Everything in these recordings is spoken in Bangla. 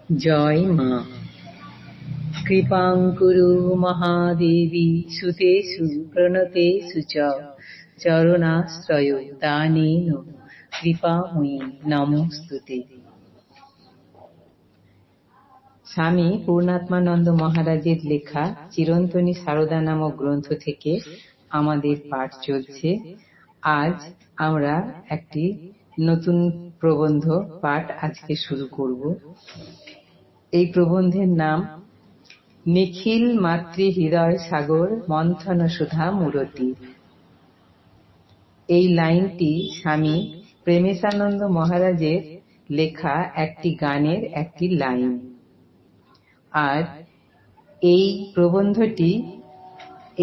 জয় মা। কৃপাং কুরু মহাদেবী সুতেষু প্রণতেষু চ চরণাশ্রয় দানেন কৃপাময়ী নমস্তুতে। স্বামী পূর্ণাত্মানন্দ মহারাজের লেখা চিরন্তনী সারদা নামক গ্রন্থ থেকে আমাদের পাঠ চলছে। আজ আমরা একটি নতুন প্রবন্ধ পাঠ আজকে শুরু করব। এই প্রবন্ধের নাম নিখিল মাতৃ হৃদয় সাগর মন্থন সুধা মূরতি। এই লাইনটি স্বামী প্রেমেশানন্দ মহারাজের লেখা একটি গানের একটি লাইন। আর এই প্রবন্ধটি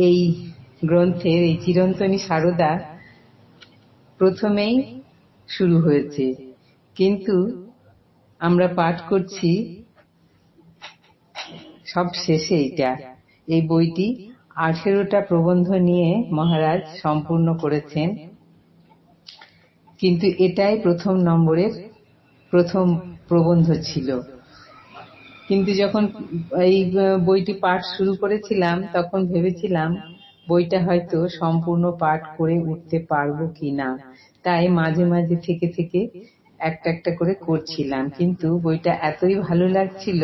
এই গ্রন্থের এই চিরন্তনী সারদা প্রথমেই শুরু হয়েছে, কিন্তু আমরা পাঠ করছি সব শেষে। এই বইটি 18টা প্রবন্ধ নিয়ে মহারাজ সম্পূর্ণ করেছেন, কিন্তু এটাই প্রথম নম্বরের প্রথম প্রবন্ধ ছিল। কিন্তু যখন এই বইটি পাঠ শুরু করেছিলাম তখন ভেবেছিলাম বইটা হয়তো সম্পূর্ণ পাঠ করে উঠতে পারবো কিনা, তাই মাঝে মাঝে থেকে থেকে একটা একটা করে করছিলাম। কিন্তু বইটা এতই ভালো লাগছিল,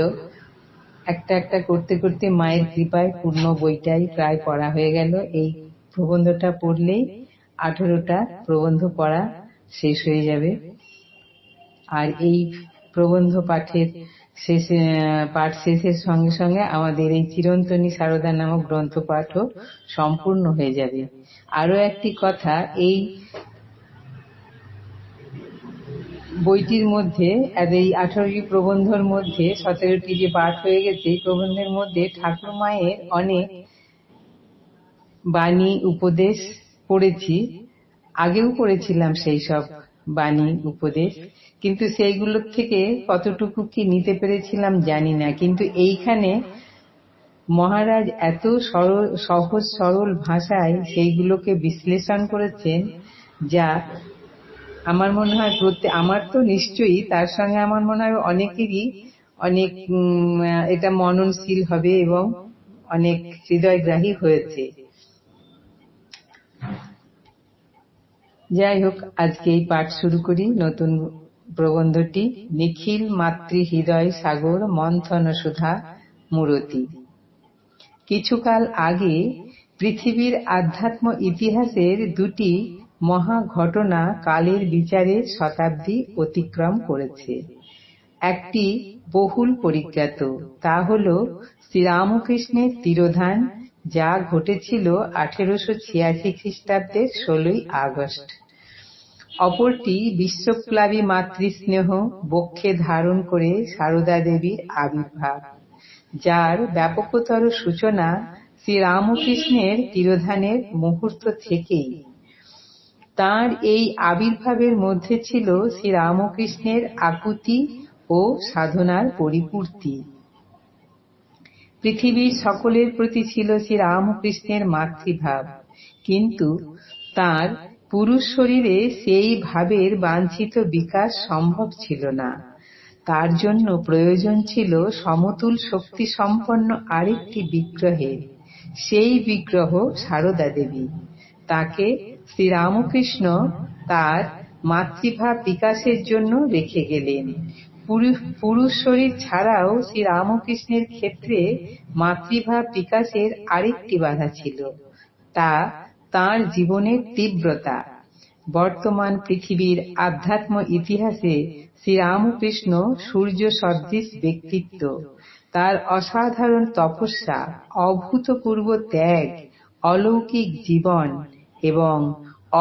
একটা একটা করতে করতে মায়ের কৃপায় পূর্ণ বইটাই প্রায় পড়া হয়ে গেল। এই প্রবন্ধটা পড়লেই 18টা প্রবন্ধ পড়া শেষ হয়ে যাবে। আর এই প্রবন্ধ পাঠের পাঠ শেষের সঙ্গে সঙ্গে আমাদের এই চিরন্তনী সারদা নামক গ্রন্থ পাঠও সম্পূর্ণ হয়ে যাবে। আরো একটি কথা, এই বইটির মধ্যে এই 18টি প্রবন্ধের মধ্যে 17টি যে পাঠ হয়ে গেছে, এই প্রবন্ধের মধ্যে ঠাকুর মায়ের অনেক বাণী উপদেশ পড়েছি। আগেও পড়েছিলাম সেই সব বাণী উপদেশ, কিন্তু সেইগুলোর থেকে কতটুকু কি নিতে পেরেছিলাম জানি না। কিন্তু এইখানে মহারাজ এত সহজ সরল ভাষায় সেইগুলোকে বিশ্লেষণ করেছেন, যা আমার মনে হয় আমার তো নিশ্চয়ই, তার সঙ্গে আমার মনে হয় অনেকেরই অনেক এটা মননশীল হবে এবং অনেক হৃদয়গ্রাহী হয়েছে। যাই হোক, আজকে এই পাঠ শুরু করি। নতুন প্রবন্ধটি নিখিল মাতৃ হৃদয় সাগর মন্থন সুধা মূরতি। কিছুকাল আগে পৃথিবীর আধ্যাত্ম ইতিহাসের দুটি মহা ঘটনা কালের বিচারে শতাব্দী অতিক্রম করেছে। একটি বহুল পরিজ্ঞাত, তা হল শ্রীরামকৃষ্ণের তিরোধান, যা ঘটেছিল 1886 খ্রিস্টাব্দের 16ই আগস্ট। অপরটি বিশ্বপ্লাবী মাতৃস্নেহ বক্ষে ধারণ করে সারদা দেবীর আবির্ভাব, যার ব্যাপকতর সূচনা শ্রীরামকৃষ্ণের তিরোধানের মুহূর্ত থেকেই। তাঁর এই আবির্ভাবের মধ্যে ছিল শ্রীরামকৃষ্ণের আকুতি ও সাধনার পরিপূর্তি। পৃথিবীর সকলের প্রতি ছিল শ্রীরামকৃষ্ণের মাতৃভাব, কিন্তু তাঁর পুরুষ শরীরে সেই ভাবের বাঞ্ছিত বিকাশ সম্ভব ছিল না। তার জন্য প্রয়োজন ছিল সমতুল শক্তি সম্পন্ন আরেকটি বিগ্রহের। সেই বিগ্রহ সারদা দেবী। তাকে শ্রীরামকৃষ্ণ তার মাতৃভাব বিকাশের জন্য রেখে গেলেন। পুরুষ শরীর ছাড়াও শ্রীরামকৃষ্ণের ক্ষেত্রে মাতৃভাব বিকাশের আরেকটি বাধা ছিল, তা তাঁর জীবনের তীব্রতা। বর্তমান পৃথিবীর আধ্যাত্ম ইতিহাসে শ্রীরামকৃষ্ণ সূর্য সদৃশ ব্যক্তিত্ব। তার অসাধারণ তপস্যা, অভূতপূর্ব ত্যাগ, অলৌকিক জীবন এবং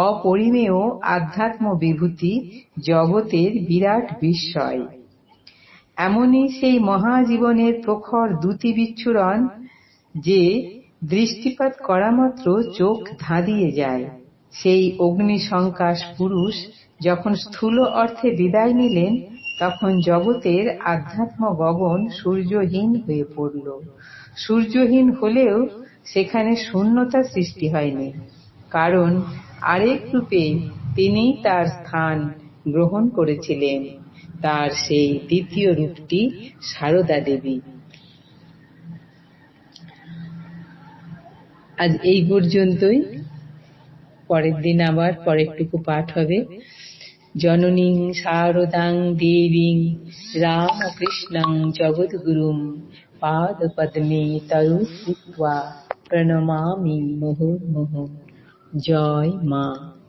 অপরিমেয় আধ্যাত্ম বিভূতি জগতের বিরাট বিস্ময়। এমনই সেই মহাজীবনের প্রখর দ্যুতি বিচ্ছুরণ, যে দৃষ্টিপাত করা মাত্র চোখ ধাঁধিয়ে যায়। সেই অগ্নিশঙ্কাশ পুরুষ যখন স্থূল অর্থে বিদায় নিলেন, তখন জগতের আধ্যাত্ম গগন সূর্যহীন হয়ে পড়ল। সূর্যহীন হলেও সেখানে শূন্যতা সৃষ্টি হয়নি, কারণ আরেক রূপে তিনি তার স্থান গ্রহণ করেছিলেন। তার সেই দ্বিতীয় রূপটি সারদা দেবী। আজ এই পর্যন্তই। পরের দিন আবার পরেরটুকু পাঠ হবে। জননীং শারদাং দেবীং রামকৃষ্ণং জগদ্গুরুং পাদপদ্মে তরু কৃত্বা প্রণমামি মুহুর্মুহুঃ। জয় মা।